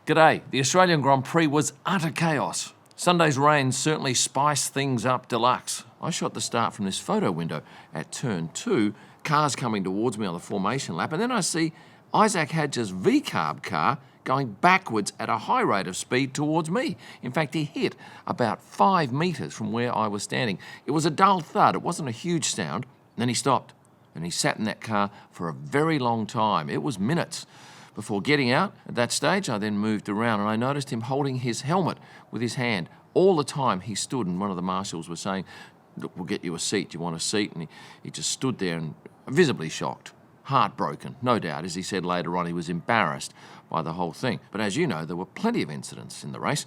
G'day. The Australian Grand Prix was utter chaos. Sunday's rain certainly spiced things up deluxe. I shot the start from this photo window at turn 2, cars coming towards me on the formation lap, and then I see Isack Hadjar's V-carb car going backwards at a high rate of speed towards me. In fact, he hit about 5 metres from where I was standing. It was a dull thud, it wasn't a huge sound. And then he stopped, and he sat in that car for a very long time. It was minutes. Before getting out, at that stage, I then moved around and I noticed him holding his helmet with his hand. All the time he stood, and one of the marshals was saying, "Look, we'll get you a seat. Do you want a seat?" And he just stood there and visibly shocked, heartbroken, no doubt. As he said later on, he was embarrassed by the whole thing. But as you know, there were plenty of incidents in the race.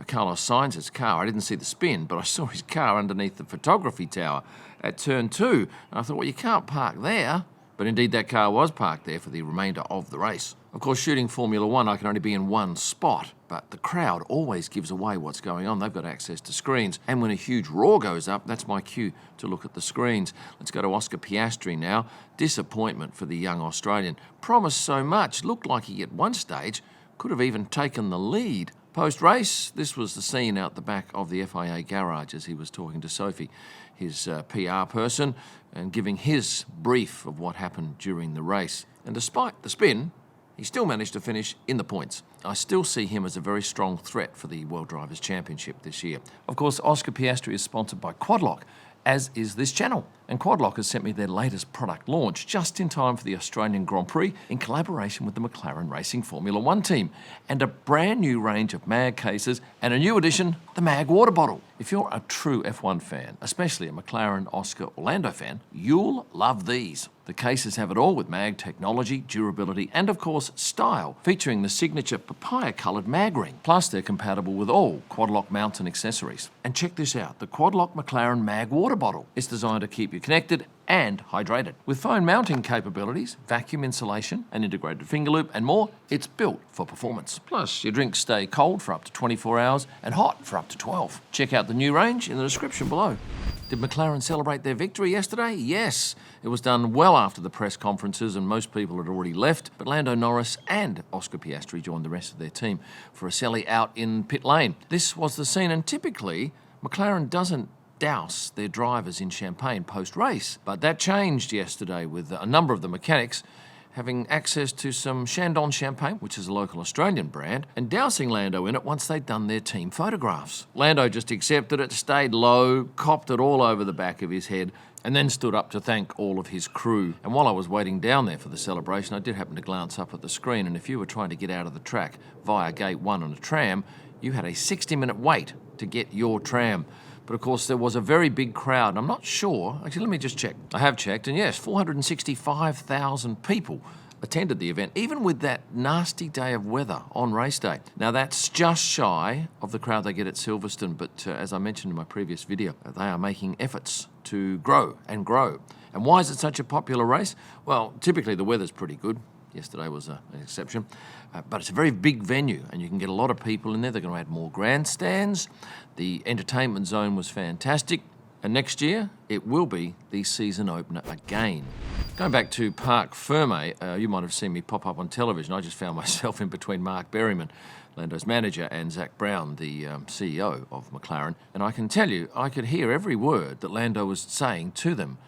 Carlos Sainz's car, I didn't see the spin, but I saw his car underneath the photography tower at turn 2. And I thought, well, you can't park there. But indeed, that car was parked there for the remainder of the race. Of course, shooting Formula One, I can only be in one spot, but the crowd always gives away what's going on. They've got access to screens. And when a huge roar goes up, that's my cue to look at the screens. Let's go to Oscar Piastri now. Disappointment for the young Australian. Promised so much, looked like he at one stage could have even taken the lead. Post-race, this was the scene out the back of the FIA garage as he was talking to Sophie, his PR person, and giving his brief of what happened during the race. And despite the spin, he still managed to finish in the points. I still see him as a very strong threat for the World Drivers' Championship this year. Of course, Oscar Piastri is sponsored by Quadlock, as is this channel. And Quadlock has sent me their latest product launch just in time for the Australian Grand Prix in collaboration with the McLaren Racing Formula One team, and a brand new range of mag cases and a new addition, the mag water bottle. If you're a true F1 fan, especially a McLaren, Oscar, or Lando fan, you'll love these. The cases have it all with mag technology, durability, and of course style, featuring the signature papaya-coloured mag ring. Plus they're compatible with all Quadlock mounts and accessories. And check this out, the Quadlock McLaren mag water bottle. It's designed to keep you connected and hydrated. With phone mounting capabilities, vacuum insulation, an integrated finger loop, and more, it's built for performance. Plus, your drinks stay cold for up to 24 hours and hot for up to 12. Check out the new range in the description below. Did McLaren celebrate their victory yesterday? Yes. It was done well after the press conferences and most people had already left, but Lando Norris and Oscar Piastri joined the rest of their team for a selly out in pit lane. This was the scene, and typically, McLaren doesn't douse their drivers in champagne post-race. But that changed yesterday with a number of the mechanics having access to some Chandon champagne, which is a local Australian brand, and dousing Lando in it once they'd done their team photographs. Lando just accepted it, stayed low, copped it all over the back of his head, and then stood up to thank all of his crew. And while I was waiting down there for the celebration, I did happen to glance up at the screen, and if you were trying to get out of the track via Gate 1 on a tram, you had a 60-minute wait to get your tram. But of course, there was a very big crowd, and I'm not sure. Actually, let me just check. I have checked, and yes, 465,000 people attended the event, even with that nasty day of weather on race day. Now, that's just shy of the crowd they get at Silverstone, but as I mentioned in my previous video, they are making efforts to grow and grow. And why is it such a popular race? Well, typically the weather's pretty good. Yesterday was an exception. But it's a very big venue and you can get a lot of people in there. They're going to add more grandstands. The entertainment zone was fantastic. And next year, it will be the season opener again. Going back to Parc Ferme, you might have seen me pop up on television. I just found myself in between Mark Berryman, Lando's manager, and Zach Brown, the CEO of McLaren. And I can tell you, I could hear every word that Lando was saying to them.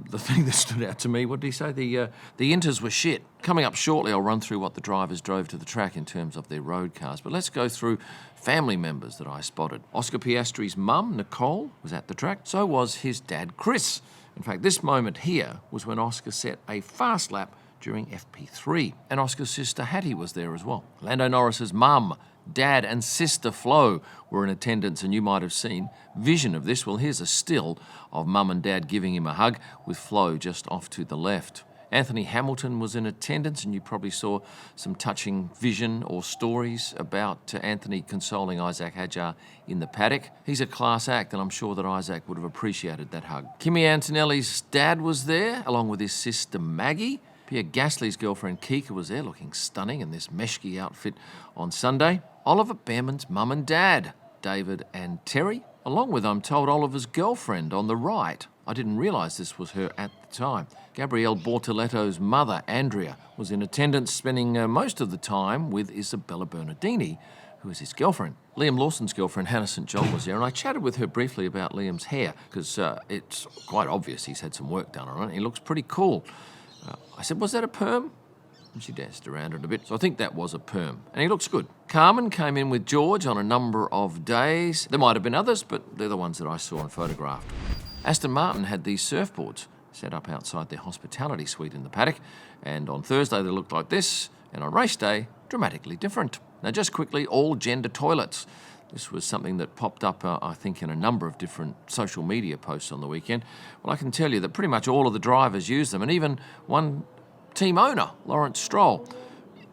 The thing that stood out to me, what did he say? The Inters were shit. Coming up shortly, I'll run through what the drivers drove to the track in terms of their road cars. But let's go through family members that I spotted. Oscar Piastri's mum, Nicole, was at the track. So was his dad, Chris. In fact, this moment here was when Oscar set a fast lap during FP3. And Oscar's sister, Hattie, was there as well. Lando Norris's mum, dad and sister Flo were in attendance, and you might have seen vision of this. Well, here's a still of mum and dad giving him a hug with Flo just off to the left. Anthony Hamilton was in attendance, and you probably saw some touching vision or stories about Anthony consoling Isack Hadjar in the paddock. He's a class act, and I'm sure that Isack would have appreciated that hug. Kimi Antonelli's dad was there, along with his sister Maggie. Pierre Gasly's girlfriend Kika was there, looking stunning in this meshki outfit on Sunday. Oliver Behrman's mum and dad, David and Terry, along with, I'm told, Oliver's girlfriend on the right. I didn't realise this was her at perfect time. Gabriele Bortoletto's mother, Andrea, was in attendance, spending most of the time with Isabella Bernardini, who is his girlfriend. Liam Lawson's girlfriend, Hannah St. John, was there, and I chatted with her briefly about Liam's hair, because it's quite obvious he's had some work done on it. He looks pretty cool. I said, was that a perm? And she danced around it a bit, so I think that was a perm. And he looks good. Carmen came in with George on a number of days. There might have been others, but they're the ones that I saw and photographed. Aston Martin had these surfboards set up outside their hospitality suite in the paddock, and on Thursday they looked like this, and on race day, dramatically different. Now, just quickly, all gender toilets. This was something that popped up, I think, in a number of different social media posts on the weekend. Well, I can tell you that pretty much all of the drivers use them, and even one team owner, Lawrence Stroll.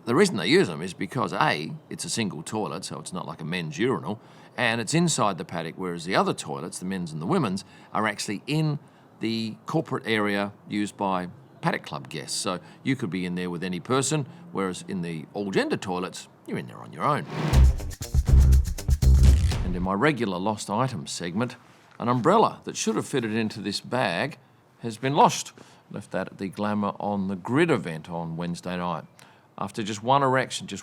The reason they use them is because, A, it's a single toilet, so it's not like a men's urinal, and it's inside the paddock, whereas the other toilets, the men's and the women's, are actually in the corporate area used by paddock club guests. So you could be in there with any person, whereas in the all-gender toilets, you're in there on your own. And in my regular lost items segment, an umbrella that should have fitted into this bag has been lost. Left that at the Glamour on the Grid event on Wednesday night. After just one erection, put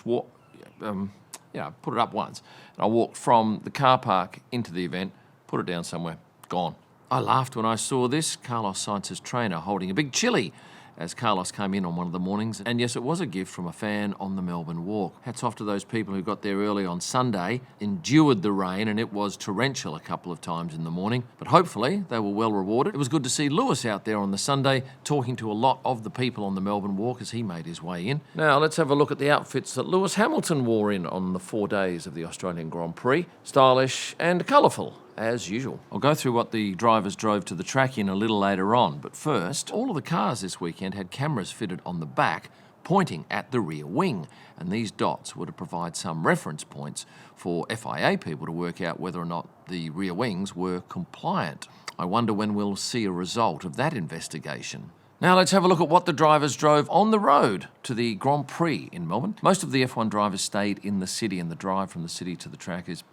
it up once. And I walked from the car park into the event, put it down somewhere, gone. I laughed when I saw this, Carlos Sainz's trainer holding a big chili as Carlos came in on one of the mornings. And yes, it was a gift from a fan on the Melbourne walk. Hats off to those people who got there early on Sunday, endured the rain, and it was torrential a couple of times in the morning. But hopefully they were well rewarded. It was good to see Lewis out there on the Sunday talking to a lot of the people on the Melbourne walk as he made his way in. Now let's have a look at the outfits that Lewis Hamilton wore in on the 4 days of the Australian Grand Prix. Stylish and colourful, as usual. I'll go through what the drivers drove to the track in a little later on, but first, all of the cars this weekend had cameras fitted on the back pointing at the rear wing, and these dots were to provide some reference points for FIA people to work out whether or not the rear wings were compliant. I wonder when we'll see a result of that investigation. Now let's have a look at what the drivers drove on the road to the Grand Prix in Melbourne. Most of the F1 drivers stayed in the city, and the drive from the city to the track is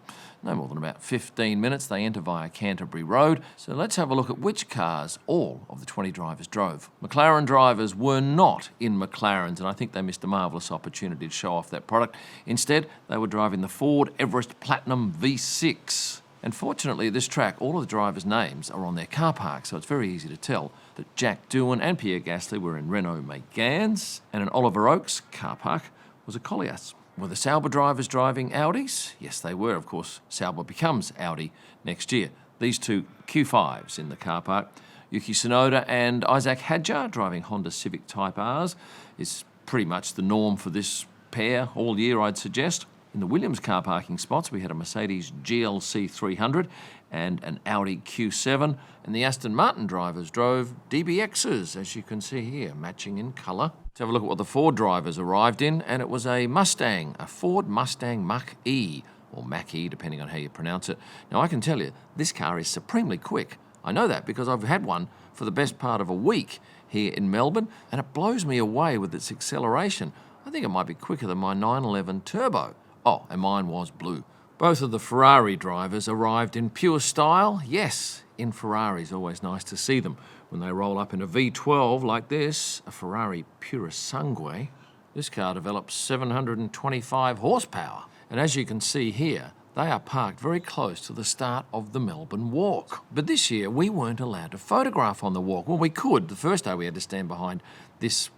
no more than about 15 minutes. They enter via Canterbury Road. So let's have a look at which cars all of the 20 drivers drove. McLaren drivers were not in McLarens, and I think they missed a marvellous opportunity to show off that product. Instead, they were driving the Ford Everest Platinum V6. And fortunately, at this track, all of the drivers' names are on their car park, so it's very easy to tell that Jack Doohan and Pierre Gasly were in Renault Megans, and an Oliver Oaks car park was a Collias. Were the Sauber drivers driving Audis? Yes, they were. Of course, Sauber becomes Audi next year. These two Q5s in the car park. Yuki Tsunoda and Isack Hadjar driving Honda Civic Type Rs is pretty much the norm for this pair all year, I'd suggest. In the Williams car parking spots, we had a Mercedes GLC 300 and an Audi Q7, and the Aston Martin drivers drove DBXs, as you can see here, matching in colour. Let's have a look at what the Ford drivers arrived in, and it was a Mustang, a Ford Mustang Mach-E, or Mach-E, depending on how you pronounce it. Now, I can tell you, this car is supremely quick. I know that because I've had one for the best part of a week here in Melbourne, and it blows me away with its acceleration. I think it might be quicker than my 911 Turbo. Oh, and mine was blue. Both of the Ferrari drivers arrived in pure style. Yes, in Ferraris, always nice to see them when they roll up in a V12 like this, a Ferrari Pura Sangue. This car develops 725 horsepower. And as you can see here, they are parked very close to the start of the Melbourne Walk. But this year, we weren't allowed to photograph on the walk. Well, we could. The first day we had to stand behind this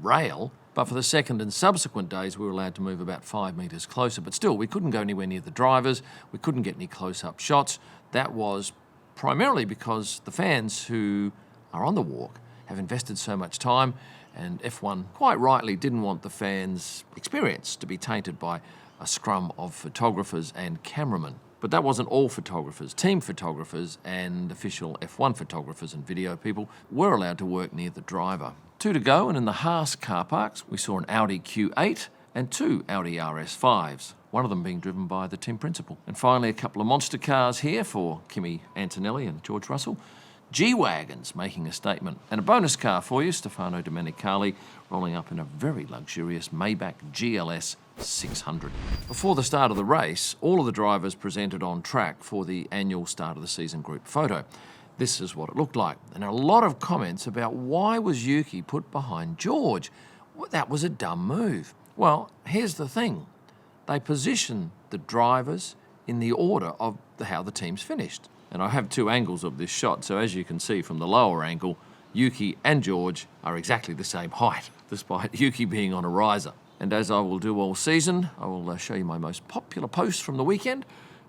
rail, but for the second and subsequent days, we were allowed to move about 5 metres closer. But still, we couldn't go anywhere near the drivers. We couldn't get any close-up shots. That was primarily because the fans who are on the walk have invested so much time, and F1 quite rightly didn't want the fans' experience to be tainted by a scrum of photographers and cameramen. But that wasn't all photographers. Team photographers and official F1 photographers and video people were allowed to work near the driver. 2 to go, and in the Haas car parks, we saw an Audi Q8 and 2 Audi RS5s, one of them being driven by the team principal. And finally, a couple of monster cars here for Kimi, Antonelli and George Russell. G-Wagons making a statement. And a bonus car for you, Stefano Domenicali, rolling up in a very luxurious Maybach GLS 600. Before the start of the race, all of the drivers presented on track for the annual start of the season group photo. This is what it looked like. And a lot of comments about why was Yuki put behind George? Well, that was a dumb move. Well, here's the thing. They positioned the drivers in the order of how the teams finished. And I have two angles of this shot, so as you can see from the lower angle, Yuki and George are exactly the same height, despite Yuki being on a riser. And as I will do all season, I will show you my most popular post from the weekend.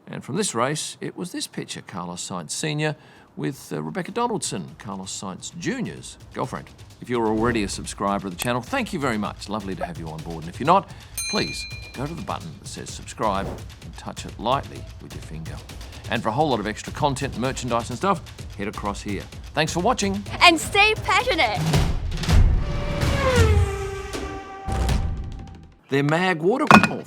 And from this race, it was this picture, Carlos Sainz Sr. with Rebecca Donaldson, Carlos Sainz Jr.'s girlfriend. If you're already a subscriber of the channel, thank you very much. Lovely to have you on board. And if you're not, please go to the button that says subscribe and touch it lightly with your finger. And for a whole lot of extra content, merchandise and stuff, head across here. Thanks for watching. And stay passionate. Their mag water... Oh,